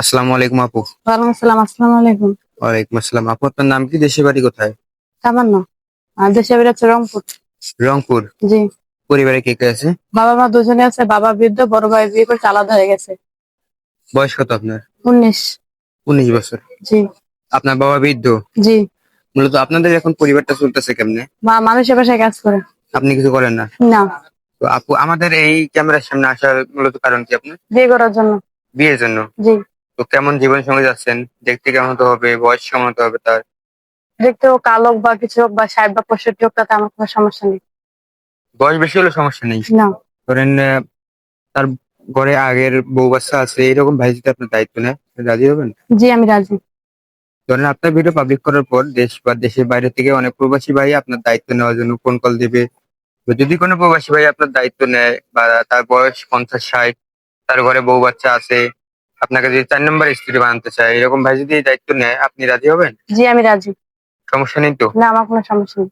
আসসালামু আলাইকুম আপু। ওয়ালাইকুম আসসালাম। আসসালামু আলাইকুম। ওয়ালাইকুম আসসালাম। আপু আপনার নাম কি? দেশের বাড়ি কোথায়? তামান্না। দেশের বাড়ি হচ্ছে রংপুর। রংপুর। জি। পরিবারে কে কে আছে? বাবা মা দুজনে আছে। বাবা বৃদ্ধ, বড় ভাই বিয়ে করে আলাদা হয়ে গেছে। বয়স কত আপনার? 19। 19 বছর। জি। আপনার বাবা বৃদ্ধ। জি। মূলত আপনাদের এখন পরিবারটা চলতেছে কেমনে? মা মানুষের বাসায় কাজ করে। আপনি কিছু করেন না? না। তো আপু আমাদের এই ক্যামেরার সামনে আসার মূলত কারণ কি আপনার? বিয়ে করার জন্য। বিয়ের জন্য। জি। তো কেমন জীবন সঙ্গী যাচ্ছেন? দেখতে কেমন হতে হবে? বয়স কেমন হতে হবে তার? দেখতে ও কালো হোক বা কিছু হোক বা 60 বা 65 হোক, তাতে আমার কোনো সমস্যা নেই। বয়স বেশি হলে সমস্যা নেই। না। ধরেন তার ঘরে আগের বউ বাচ্চা আছে, এরকম ভাই যদি আপনার দায়িত্ব নেয়, রাজি হবেন? জি, আমি রাজি। ধরেন আপনার ভিডিও পাবলিক করার পর দেশ বা দেশের বাইরে থেকে অনেক প্রবাসী ভাই আপনার দায়িত্ব নেওয়ার জন্য ফোন কল দিবে। তো যদি কোনো প্রবাসী ভাই আপনার দায়িত্ব নেয় বা তার বয়স 50-60, তার ঘরে বউ বাচ্চা আছে, আপনাকে যদি 4 নম্বর স্ত্রী বানাতে চায়, এরকম ভাই যদি এই দায়িত্ব নেয়, আপনি রাজি হবেন? জি, আমি রাজি। সমস্যা নেই তো? না, আমার কোনো সমস্যা নেই।